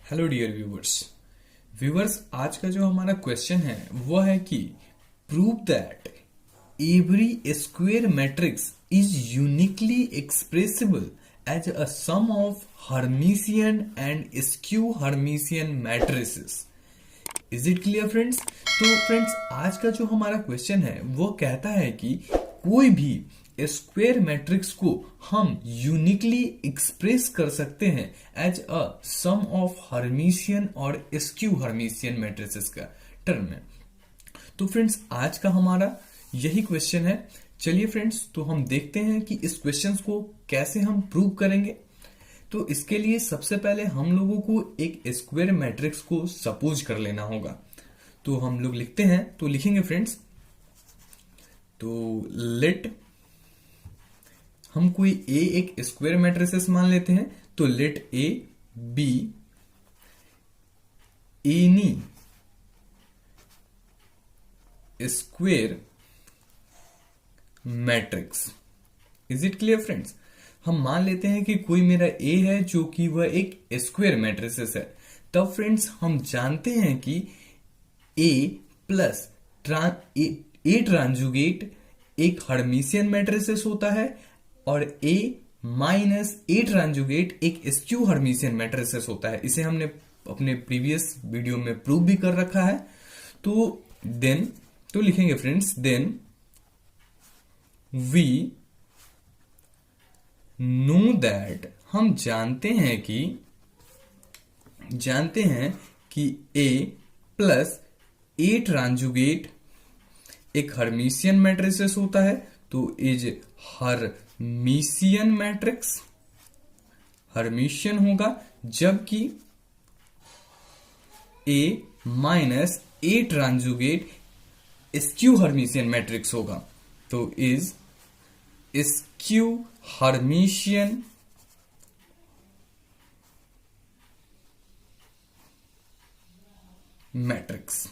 Hello dear viewers. Viewers, आज का जो हमारा क्वेश्चन है वो है कि prove that every square matrix is uniquely expressible as a sum of Hermitian and skew Hermitian matrices. Is it clear friends? तो फ्रेंड्स, आज का जो हमारा क्वेश्चन है वो कहता है कि कोई भी स्क्वायर मैट्रिक्स को हम यूनिकली एक्सप्रेस कर सकते हैं as a sum of Hermitian और स्क्यू हर्मिशियन मैट्रिसेस का टर्म में। तो फ्रेंड्स, आज का हमारा यही क्वेश्चन है। चलिए फ्रेंड्स, तो हम देखते हैं कि इस क्वेश्चन को कैसे हम प्रूव करेंगे। तो इसके लिए सबसे पहले हम लोगों को एक स्क्वायर मैट्रिक्स को सपोज कर लेना होगा। तो हम लोग लिखते हैं, तो लिखेंगे फ्रेंड्स, तो लेट हम कोई ए एक स्क्वायर मैट्रिसेस मान लेते हैं। तो let A be any square matrix. Is it clear friends? हम मान लेते हैं कि कोई मेरा ए है जो कि वह एक स्क्वायर मैट्रिसेस है। तब फ्रेंड्स, हम जानते हैं कि ए प्लस ए ट्रांजुगेट एक हर्मिशियन मैट्रिसेस होता है और ए माइनस ए ट्रांजुगेट एक स्क्यू हर्मिशियन मैट्रिसेस होता है। इसे हमने अपने प्रीवियस वीडियो में प्रूव भी कर रखा है। तो देन तो लिखेंगे friends, then we know that, हम जानते हैं कि ए प्लस ए ट्रांजुगेट एक हर्मिशियन मैट्रिसेस होता है। तो इज हर्मिशियन मैट्रिक्स हर्मिशियन होगा, जबकि ए minus A ट्रांजुगेट skew Hermitian matrix होगा। तो is skew Hermitian matrix.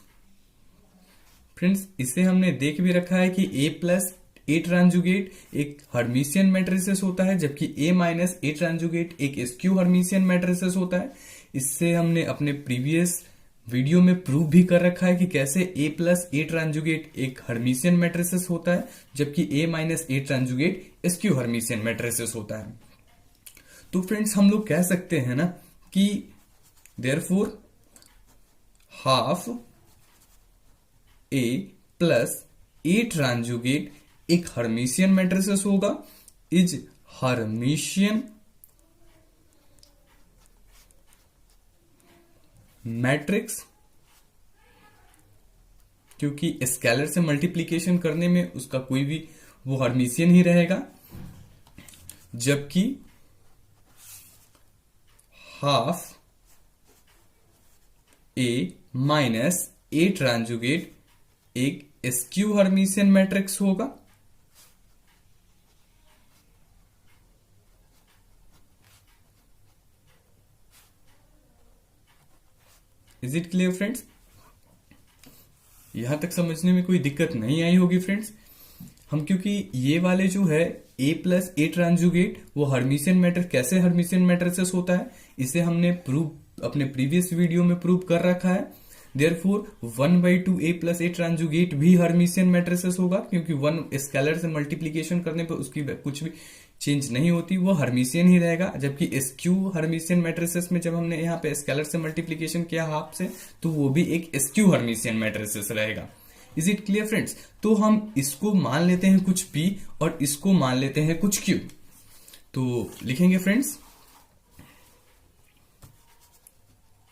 Friends, इसे हमने देख भी रखा है कि ए प्लस ए ट्रांजुगेट एक हर्मिशियन मैट्रिसेस होता है, जबकि ए माइनस ए ट्रांजुगेट एक स्क्यू हर्मिशियन मैट्रिसेस होता है। इससे हमने अपने प्रीवियस वीडियो में प्रूव भी कर रखा है कि कैसे ए प्लस ए ट्रांजुगेट एक हर्मिशियन मैट्रिसेस होता है, जबकि ए minus A ट्रांजुगेट skew Hermitian matrices होता है। तो फ्रेंड्स, हम लोग कह सकते हैं ना कि therefore half A plus A ट्रांजुगेट एक हर्मिशियन मैट्रिसेस होगा, इज हर्मिशियन मैट्रिक्स, क्योंकि स्केलर से मल्टीप्लीकेशन करने में उसका कोई भी वो हर्मिशियन ही रहेगा, जबकि हाफ ए माइनस ए ट्रांजुगेट एक स्क्यू हर्मिशियन मैट्रिक्स होगा। Is it clear friends? यहां तक समझने में कोई दिक्कत नहीं आई होगी फ्रेंड्स। हम क्योंकि ये वाले जो है ए प्लस ए ट्रांजुगेट वो हर्मिशियन मैट्रिक्स कैसे हर्मिशियन मैट्रिसेस होता है, इसे हमने प्रूव अपने प्रीवियस वीडियो में प्रूव कर रखा है। देयरफॉर 1/2 ए प्लस ए ट्रांजुगेट भी हर्मिशियन मैट्रिसेस होगा, क्योंकि वन स्केलर से मल्टीप्लीकेशन करने पर उसकी कुछ भी चेंज नहीं होती, वो हर्मिशियन ही रहेगा। जबकि स्क्यू हर्मिशियन मैट्रिसेस में जब हमने यहाँ पे स्केलर से मल्टीप्लीकेशन किया हाफ से, तो वो भी एक स्क्यू हर्मिशियन मैट्रिसेस रहेगा। Is it clear friends? तो हम इसको मान लेते हैं कुछ p और इसको मान लेते हैं कुछ q। तो लिखेंगे फ्रेंड्स,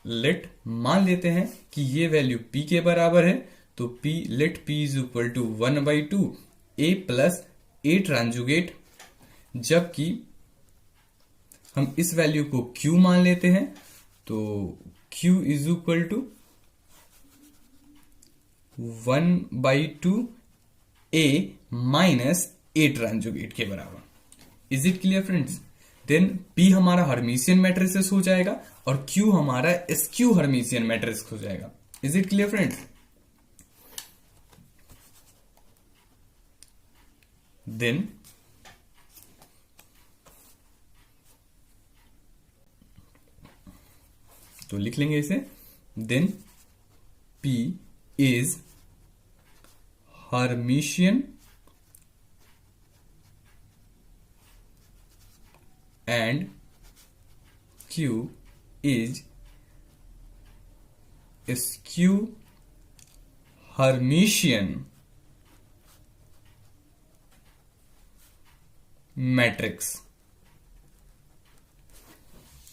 लेट मान लेते हैं कि ये वैल्यू p के बराबर है। तो p let p is equal to 1/2 a plus A transjugate, जबकि हम इस वैल्यू को q मान लेते हैं। तो q is equal to 1/2 a minus A transjugate के बराबर। Is it clear friends? देन p हमारा हर्मिशियन मैट्रिसेस हो जाएगा और q हमारा स्क्यू हर्मिशियन मैट्रिक्स हो जाएगा। Is it clear friends? Then तो लिख लेंगे इसे, then P is Hermitian and Q is skew Hermitian matrix.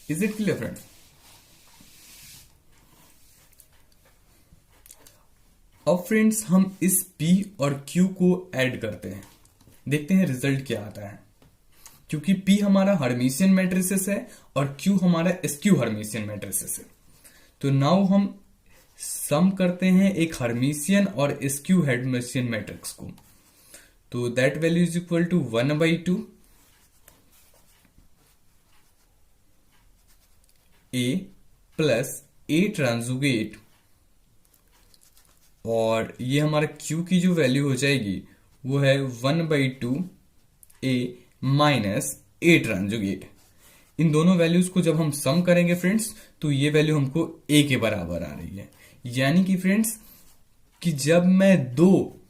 Is it clear, friends? अब फ्रेंड्स हम इस P और Q को ऐड करते हैं, देखते हैं रिजल्ट क्या आता है। क्योंकि P हमारा हर्मिशियन मैट्रिसेस है और Q हमारा स्क्यू हर्मिशियन मैट्रिसेस है, तो नाउ हम सम करते हैं एक हर्मिशियन और स्क्यू हर्मिशियन मैट्रिक्स को। तो that value is equal to 1/2 A plus A transjugate, और ये हमारा Q की जो वैल्यू हो जाएगी वो है 1/2 A माइनस A ट्रांसुगेट। इन दोनों वैल्यूज को जब हम सम करेंगे फ्रेंड्स, तो ये वैल्यू हमको A के बराबर आ रही है। यानी कि फ्रेंड्स कि जब मैं दो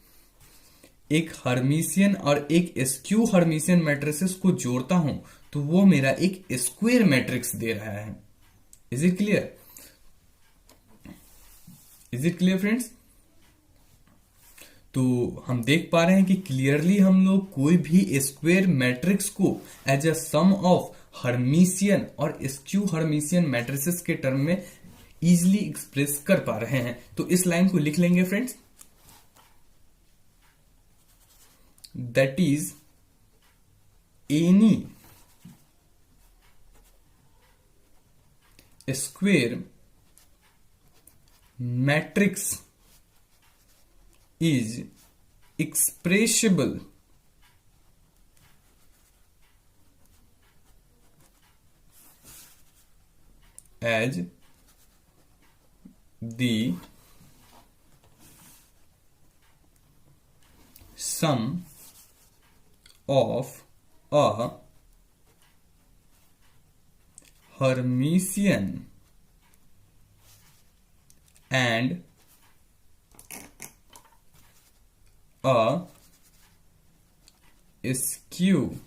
एक हर्मिशियन और एक स्क्यू हर्मिशियन मैट्रिसेस को जोड़ता हूं तो वो मेरा एक स्क्वायर मैट्रिक्स दे रहा है। Is it clear? Is it clear friends? तो हम देख पा रहे हैं कि क्लियरली हम लोग कोई भी स्क्वायर मैट्रिक्स को as a sum of Hermitian और स्क्यू हर्मिशियन मैट्रिसेस के टर्म में इजिली एक्सप्रेस कर पा रहे हैं। तो इस लाइन को लिख लेंगे friends, that is any square matrix is expressible as the sum of a Hermitian and a skew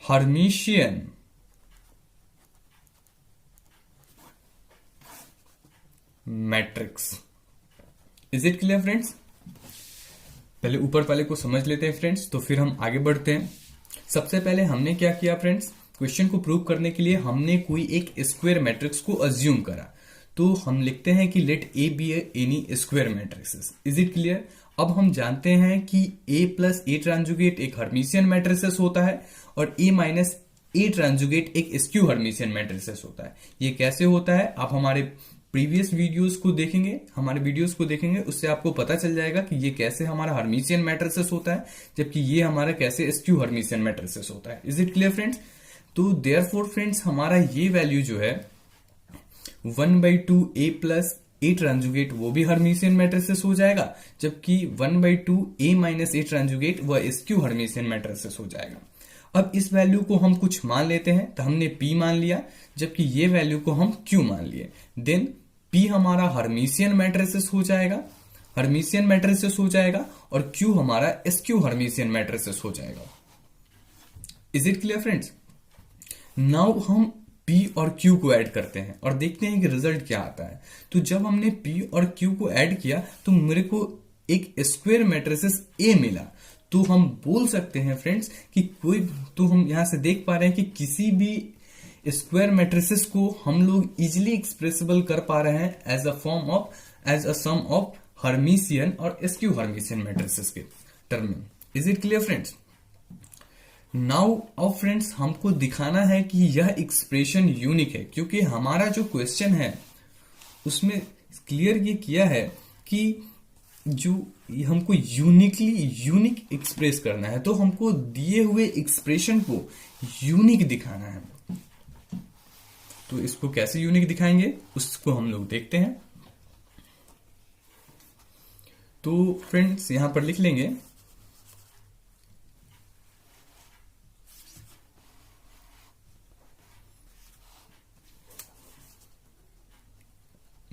Hermitian matrix. Is it clear friends? पहले ऊपर वाले को समझ लेते हैं फ्रेंड्स, तो फिर हम आगे बढ़ते हैं। सबसे पहले हमने क्या किया फ्रेंड्स, क्वेश्चन को प्रूव करने के लिए हमने कोई एक स्क्वायर मैट्रिक्स को अज्यूम करा। तो हम लिखते हैं कि let A be any square matrixes. Is it clear? अब हम जानते हैं कि A प्लस ए ट्रांजुगेट एक हर्मिशियन मैट्रिसेस होता है और A माइनस ए ट्रांजुगेट एक स्क्यू हर्मिशियन मैट्रिसेस होता है। ये कैसे होता है आप हमारे प्रीवियस वीडियोस को देखेंगे, उससे आपको पता चल जाएगा कि ये कैसे हमारा हर्मिशियन मैट्रिसेस होता है, जबकि ये हमारा कैसे स्क्यू हर्मिशियन मैट्रिसेस होता है। Is it clear friends? तो देयरफॉर फ्रेंड्स हमारा ये वैल्यू जो है 1/2 A प्लस ए ट्रांजुगेट वो भी हर्मिशियन मैट्रिसेस हो जाएगा, जबकि 1/2 A माइनस ए ट्रांजुगेट वह स्क्यू हर्मिशियन मैट्रिसेस हो जाएगा। अब इस वैल्यू को हम कुछ मान लेते हैं, तो हमने P मान लिया, जबकि ये वैल्यू को हम Q मान लिए। देन P हमारा हर्मिशियन मैट्रिसेस हो जाएगा और Q हमारा स्क्यू हर्मिशियन मैट्रिसेस हो जाएगा। Is it clear friends? Now हम P और Q को ऐड करते हैं और देखते हैं कि रिजल्ट क्या आता है। तो जब हमने P और Q को ऐड किया तो मेरे को एक स्क्वायर मैट्रिसेस A मिला। तो हम बोल सकते हैं फ्रेंड्स कि हम यहां से देख पा रहे हैं कि किसी भी स्क्वायर मैट्रिसेस को हम लोग इजिली एक्सप्रेसिबल कर पा रहे हैं as a sum of Hermitian और स्क्यू हर्मिशियन मैट्रिसेस के टर्म में। Is it clear friends? Now अब फ्रेंड्स हमको दिखाना है कि यह एक्सप्रेशन यूनिक है, क्योंकि हमारा जो क्वेश्चन है उसमें क्लियर ये किया है कि जो हमको यूनिक एक्सप्रेस करना है, तो हमको दिए हुए एक्सप्रेशन को यूनिक दिखाना है। तो इसको कैसे यूनिक दिखाएंगे उसको हम लोग देखते हैं। तो फ्रेंड्स यहां पर लिख लेंगे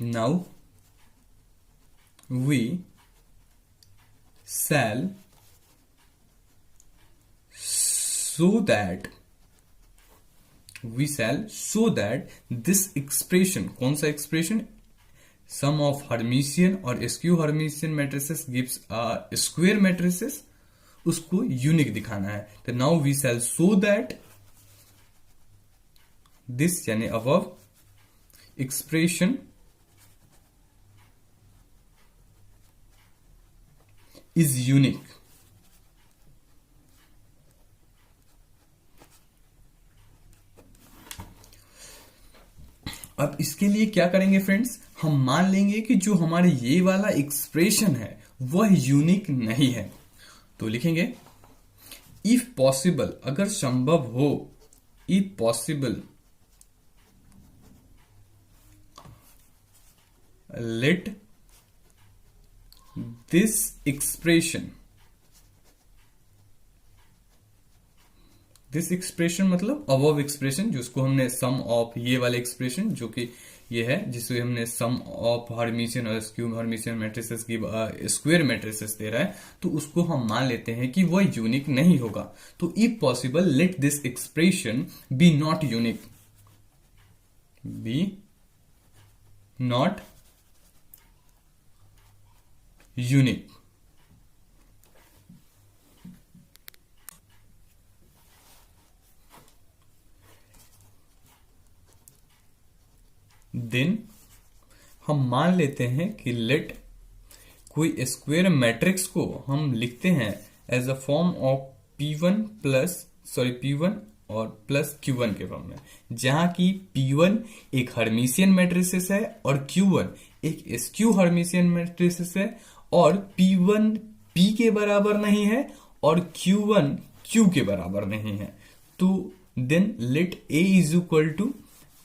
now we shall so that this expression, कौन सा expression, sum of Hermitian और skew Hermitian matrices gives a square matrices, उसको यूनिक दिखाना है. तो now we shall show that this यानी above expression is unique. अब इसके लिए क्या करेंगे फ्रेंड्स, हम मान लेंगे कि जो हमारे ये वाला एक्सप्रेशन है वह यूनिक नहीं है. तो लिखेंगे इफ पॉसिबल, अगर संभव हो, if possible let this expression, this expression मतलब अबव एक्सप्रेशन, जिसको हमने सम ऑफ, ये वाले एक्सप्रेशन जो कि ये है जिससे हमने सम ऑफ हर्मिशियन और स्क्यू हर्मिशियन मैट्रिसेस की स्क्वायर मैट्रिसेस दे रहा है, तो उसको हम मान लेते हैं कि वह यूनिक नहीं होगा. तो if possible let this expression be not unique, be not unique. Then हम मान लेते हैं कि लेट कोई स्क्वायर मैट्रिक्स को हम लिखते हैं as a form of P1 और प्लस Q1 के फॉर्म में, जहां की P1 एक हर्मिशियन मैट्रिसेस है और Q1 एक स्क्यू हर्मिशियन मैट्रिसेस है, और P1 P के बराबर नहीं है और Q1 Q के बराबर नहीं है. तो then let A is equal to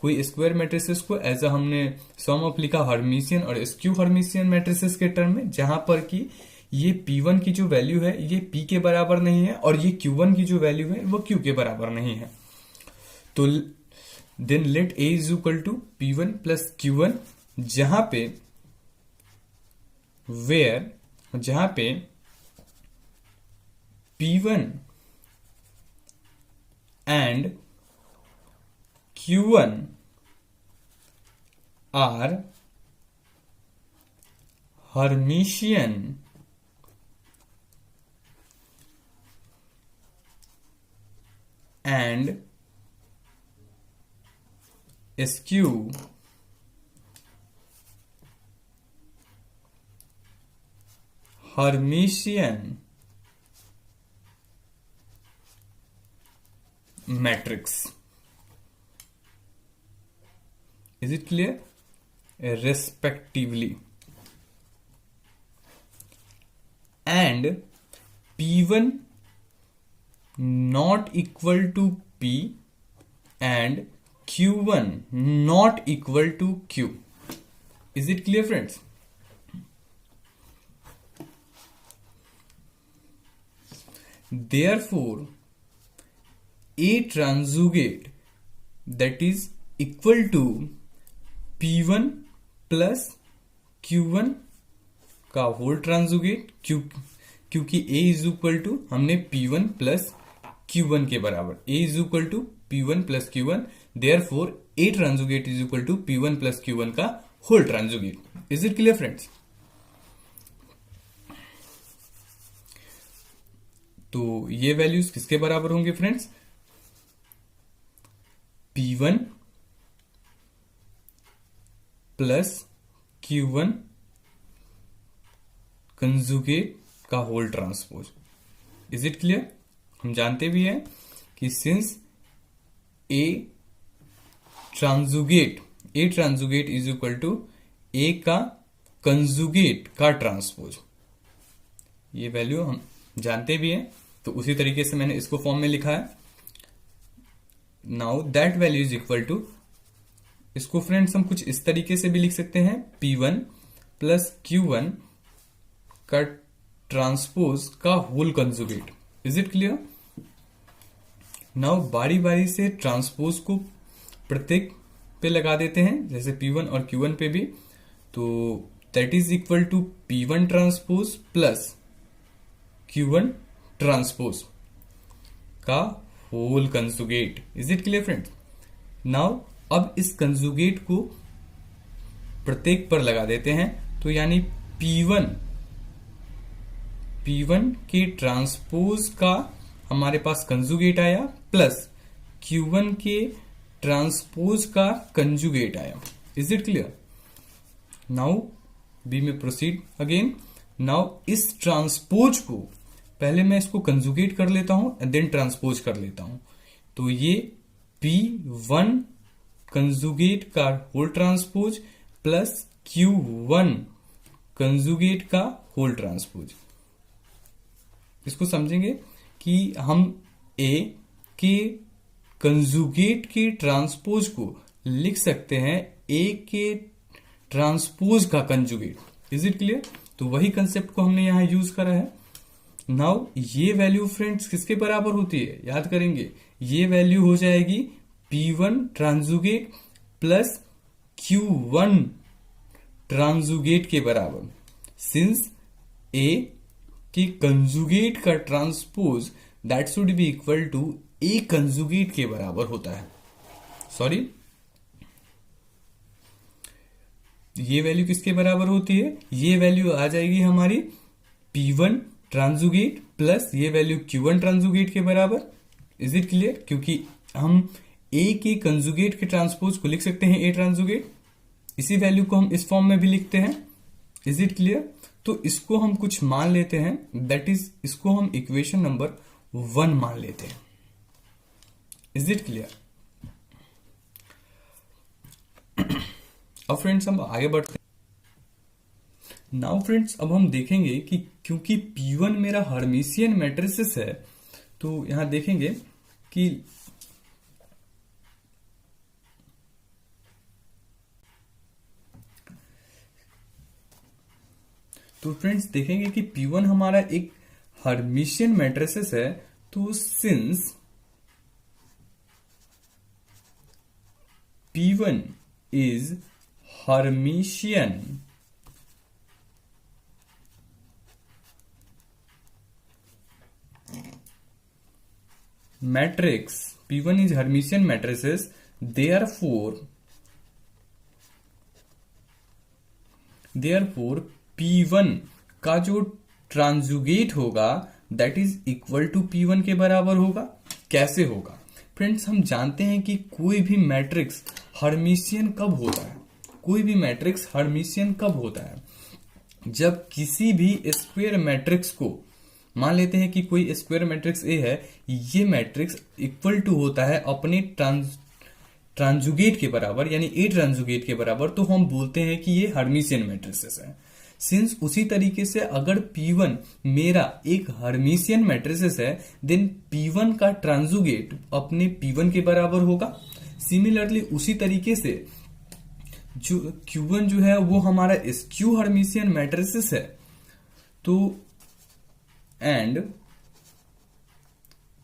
कोई स्क्वायर मैट्रिसेस को एज अ हमने सम ऑफ लिखा हर्मिशियन और स्क्यू हर्मिशियन मैट्रिसेस के टर्म में, जहां पर कि ये P1 की जो वैल्यू है ये P के बराबर नहीं है और ये Q1 की जो वैल्यू है वो Q के बराबर नहीं है. तो then let A is equal to P1 plus Q1, जहां पे P1 and Q1 are Hermitian and skew Hermitian matrix. Is it clear? Respectively. And P1 not equal to P and Q1 not equal to Q. Is it clear, friends? Therefore, A transugate that is equal to P1 plus Q1 का whole ट्रांजुगेट, क्योंकि A is equal to हमने P1 plus Q1 के बराबर, A is equal to P1 plus Q1, therefore A tranjugate is equal to P1 plus Q1 का whole tranjugate. Is it clear friends? तो ये values किसके बराबर होंगे friends? P1 plus Q1 conjugate का whole transpose. Is it clear? हम जानते भी हैं कि since A tranjugate is equal to A का कंजुगेट का ट्रांसपोज, ये वैल्यू हम जानते भी हैं, तो उसी तरीके से मैंने इसको फॉर्म में लिखा है. Now that value is equal to, इसको फ्रेंड्स हम कुछ इस तरीके से भी लिख सकते हैं, P1 प्लस Q1 का ट्रांसपोज का whole conjugate. Is it clear? Now बारी बारी से ट्रांसपोज को प्रत्येक पे लगा देते हैं, जैसे P1 और Q1 पे भी. तो that is equal to P1 transpose plus Q1 transpose का whole conjugate. Is it clear friends? Now अब इस कंजुगेट को प्रत्येक पर लगा देते हैं, तो यानी P1 के ट्रांसपोज का हमारे पास कंजुगेट आया प्लस Q1 के ट्रांसपोज का कंजुगेट आया। Is it clear? Now we में प्रोसीड अगेन। नाउ इस ट्रांसपोज को पहले मैं इसको कंजुगेट कर लेता हूं एंड देन ट्रांसपोज कर लेता हूं। तो ये P1 कंजुगेट का whole transpose plus Q1 conjugate का होल ट्रांसपोज। इसको समझेंगे कि हम A के कंजुगेट के ट्रांसपोज को लिख सकते हैं A के ट्रांसपोज का कंजुगेट। Is it clear? तो वही कंसेप्ट को हमने यहां यूज करा है। नाउ ये वैल्यू फ्रेंड्स किसके बराबर होती है? याद करेंगे, ये वैल्यू हो जाएगी P1 ट्रांजुगेट प्लस Q1 ट्रांजुगेट के बराबर, सिंस A की कंजुगेट का transpose that should be equal to A conjugate के बराबर होता है। सॉरी, ये वैल्यू किसके बराबर होती है? ये वैल्यू आ जाएगी हमारी P1 ट्रांजुगेट प्लस ये वैल्यू Q1 ट्रांजुगेट के बराबर। Is it clear? क्योंकि हम A के कंजुगेट के ट्रांसपोज को लिख सकते हैं A ट्रांजुगेट, इसी वैल्यू को हम इस फॉर्म में भी लिखते हैं। Is it clear? तो इसको हम कुछ मान लेते हैं, दैट इज इसको हम इक्वेशन नंबर 1 मान लेते हैं। Is it clear? अब फ्रेंड्स हम आगे बढ़ते हैं। नाउ फ्रेंड्स अब हम देखेंगे कि क्योंकि P1 मेरा हर्मिशियन मैट्रिसेस है, तो यहां देखेंगे कि तो फ्रेंड्स देखेंगे कि P1 हमारा एक हर्मिशियन मैट्रिसेस है, तो since P1 is Hermitian matrix, P1 is Hermitian matrices, therefore P1 का जो ट्रांजुगेट होगा that is equal to P1 के बराबर होगा। कैसे होगा फ्रेंड्स? हम जानते हैं कि कोई भी मैट्रिक्स हर्मिशियन कब होता है? कोई भी मैट्रिक्स हर्मिशियन कब होता है? जब किसी भी स्क्वायर मैट्रिक्स को, मान लेते हैं कि कोई स्क्वायर मैट्रिक्स ए है, ये मैट्रिक्स इक्वल टू होता है अपने ट्रांजुगेट के बराबर, यानी ए ट्रांजुगेट के बराबर, तो हम बोलते हैं कि ये हर्मिशियन मैट्रिसेस है। सिंस उसी तरीके से अगर P1 मेरा एक हर्मिशियन मैट्रिसेस है, देन P1 का ट्रांजुगेट अपने P1 के बराबर होगा। सिमिलरली उसी तरीके से जो Q1 जो है वो हमारा स्क्यू हर्मिशियन मैट्रिसेस है, तो and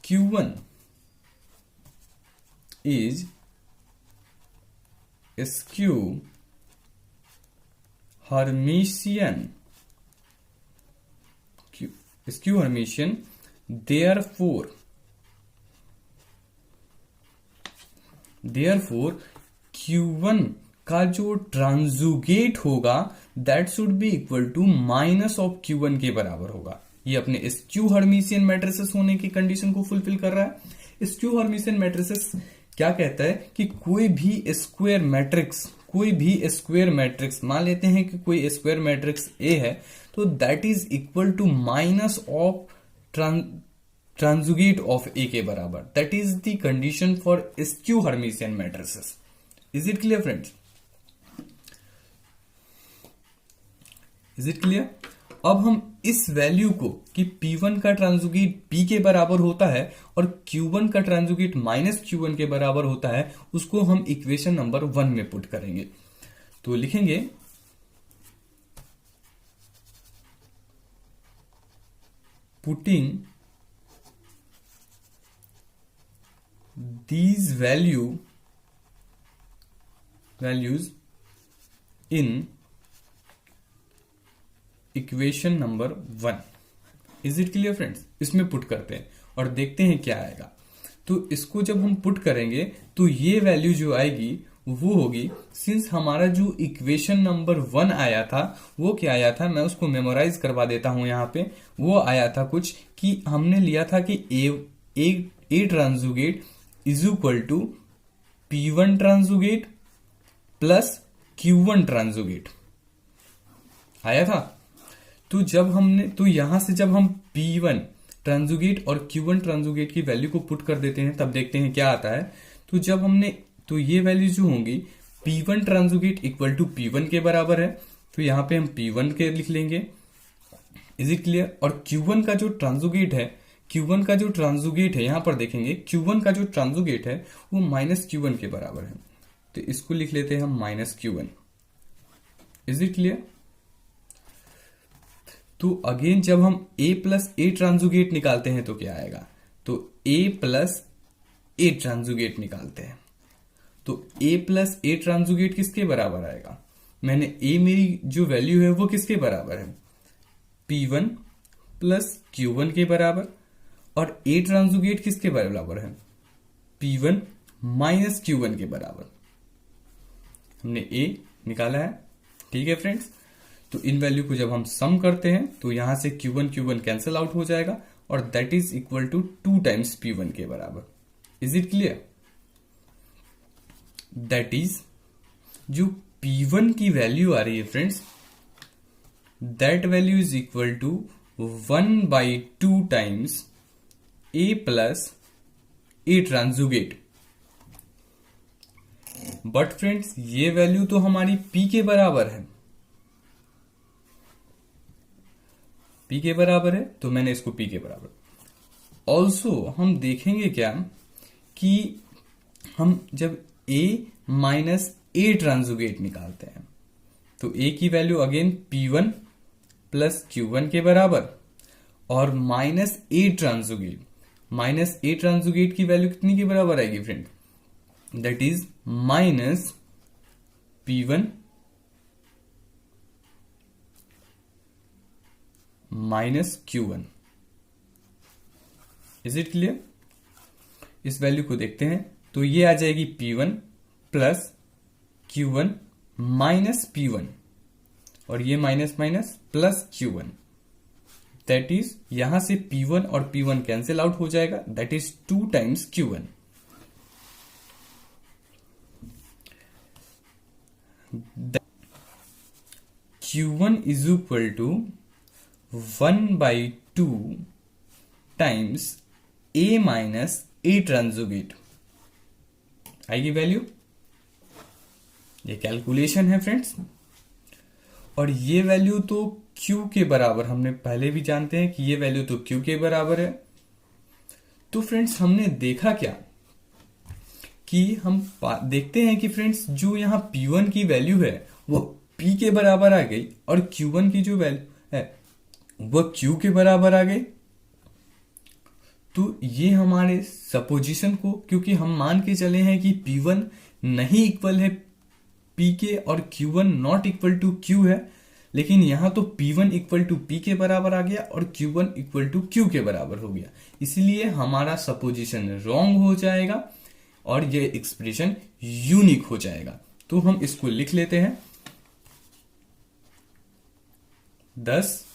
Q1 is skew Hermitian, therefore Q1 का जो ट्रांजुगेट होगा that should be equal to minus of Q1 के बराबर होगा। ये अपने स्क्यू हर्मिशियन मैट्रिसेस होने की कंडीशन को फुलफिल कर रहा है। स्क्यू हर्मिशियन मैट्रिसेस क्या कहता है कि कोई भी स्क्वायर मैट्रिक्स, मान लेते हैं कि कोई स्क्वायर मैट्रिक्स ए है, तो that is equal to minus of tranjugate of A के बराबर। That is the condition for skew Hermitian matrices. Is it clear friends? Is it clear? अब हम इस वैल्यू को कि P1 का ट्रांजुगेट P के बराबर होता है और Q1 का ट्रांजुगेट माइनस Q1 के बराबर होता है, उसको हम इक्वेशन नंबर 1 में पुट करेंगे। तो लिखेंगे putting these values in equation number 1। Is it clear friends? इसमें पुट करते हैं और देखते हैं क्या आएगा। तो इसको जब हम पुट करेंगे तो ये वैल्यू जो आएगी वो होगी, सिंस हमारा जो इक्वेशन नंबर 1 आया था वो क्या आया था, मैं उसको मेमोराइज करवा देता हूं यहाँ पे। वो आया था कुछ कि हमने लिया था कि A tranjugate is equal to P1 tranjugate plus Q1 tranjugate आया था। तो यहां से जब हम P1 ट्रांसुगेट और Q1 ट्रांसुगेट की वैल्यू को पुट कर देते हैं तब देखते हैं क्या आता है। तो ये वैल्यू जो होंगी P1 ट्रांसुगेट इक्वल टू P1 के बराबर है, तो यहां पे हम P1 के लिख लेंगे। Is it clear? और Q1 का जो ट्रांसुगेट है यहां पर देखेंगे Q1 का जो ट्रांसुगेट है वो माइनस Q1 के बराबर है, तो इसको लिख लेते हैं हम minus Q1। Is it clear? तो अगेन जब हम A प्लस ए ट्रांसुगेट निकालते हैं तो क्या आएगा, तो A प्लस ए ट्रांसुगेट निकालते हैं तो A प्लस ए ट्रांसुगेट किसके बराबर आएगा, मेरी जो वैल्यू है वो किसके बराबर है, P1 प्लस Q1 के बराबर। और A ट्रांसुगेट किसके बराबर है, P1 माइनस Q1 के बराबर। हमने A निकाला है, ठीक है फ्रेंड्स। तो इन वैल्यू को जब हम सम करते हैं तो यहां से Q1 कैंसिल आउट हो जाएगा और that is equal to 2 times P1 के बराबर। Is it clear? That is जो P1 की वैल्यू आ रही है friends, that value is equal to 1/2 times A plus A tranjugate. But friends ये वैल्यू तो हमारी P के बराबर है, P के बराबर है, तो मैंने इसको P के बराबर। ऑल्सो हम देखेंगे क्या कि हम जब A माइनस ए ट्रांसुगेट निकालते हैं तो A की value again P1 plus Q1 के बराबर और माइनस ए ट्रांसुगेट की वैल्यू कितनी के बराबर आएगी friend, that is minus P1 minus Q1। Is it clear? इस वैल्यू को देखते हैं तो ये आ जाएगी P1 plus Q1 minus P1 और ये minus minus plus Q1। That is यहां से P1 और P1 कैंसिल आउट हो जाएगा, that is 2 times Q1। Q1 is equal to 1/2 times A minus A tranjugate आएगी वैल्यू। ये कैलकुलेशन है फ्रेंड्स, और ये वैल्यू तो Q के बराबर, हमने पहले भी जानते हैं कि ये वैल्यू तो Q के बराबर है। तो फ्रेंड्स हमने देखा क्या कि हम देखते हैं कि फ्रेंड्स जो यहां P1 की वैल्यू है वो P के बराबर आ गई और Q1 की जो वैल्यू है वो Q के बराबर आ गई। तो ये हमारे सपोजिशन को, क्योंकि हम मान के चले हैं कि P1 नहीं इक्वल है P के और Q1 not equal to Q है, लेकिन यहां तो P1 इक्वल टू P के बराबर आ गया और Q1 इक्वल टू Q के बराबर हो गया, इसलिए हमारा सपोजिशन रॉन्ग हो जाएगा और ये एक्सप्रेशन यूनिक हो जाएगा। तो हम इसको लिख लेते हैं 10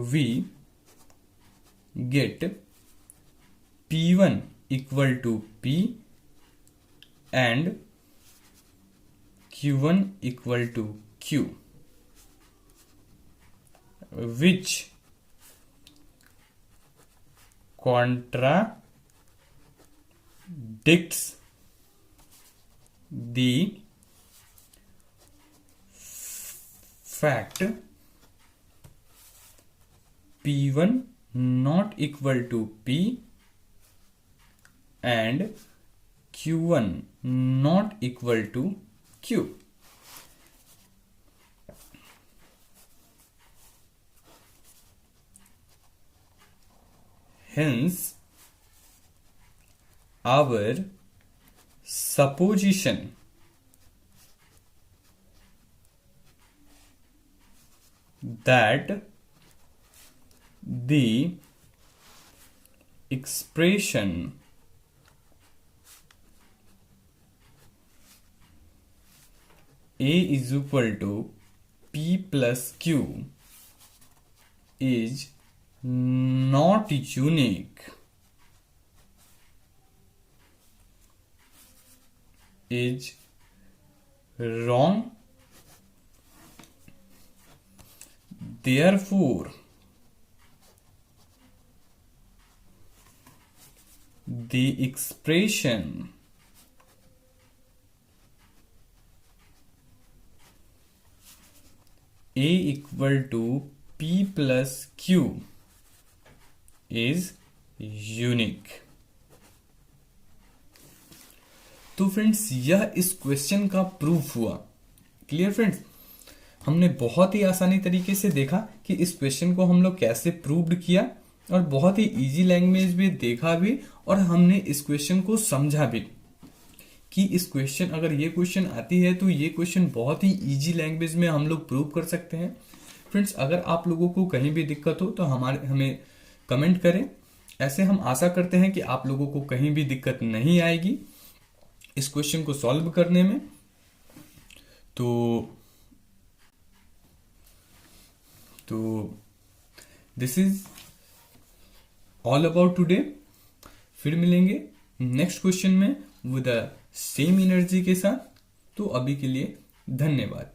we get P1 equal to P and Q1 equal to Q, which contradicts the fact P1 not equal to P and Q1 not equal to Q. Hence, our supposition that the expression A is equal to P plus Q is not unique is wrong. Therefore, the expression A equal to P plus Q is unique. तो friends यह इस question का proof हुआ। Clear friends, हमने बहुत ही आसानी तरीके से देखा कि इस क्वेश्चन को हम लोग कैसे प्रूव्ड किया और बहुत ही इजी लैंग्वेज में देखा भी, और हमने इस क्वेश्चन को समझा भी कि इस क्वेश्चन, अगर ये क्वेश्चन आती है तो ये क्वेश्चन बहुत ही इजी लैंग्वेज में हम लोग प्रूव कर सकते हैं। फ्रेंड्स, अगर आप लोगों को कहीं भी दिक्कत हो तो हमें कमेंट करें। ऐसे हम आशा करते हैं कि आप लोगों को कहीं भी दिक्कत नहीं आएगी इस क्वेश्चन को सॉल्व करने में। तो this is all about today. फिर मिलेंगे नेक्स्ट क्वेश्चन में विद सेम एनर्जी के साथ। तो अभी के लिए धन्यवाद।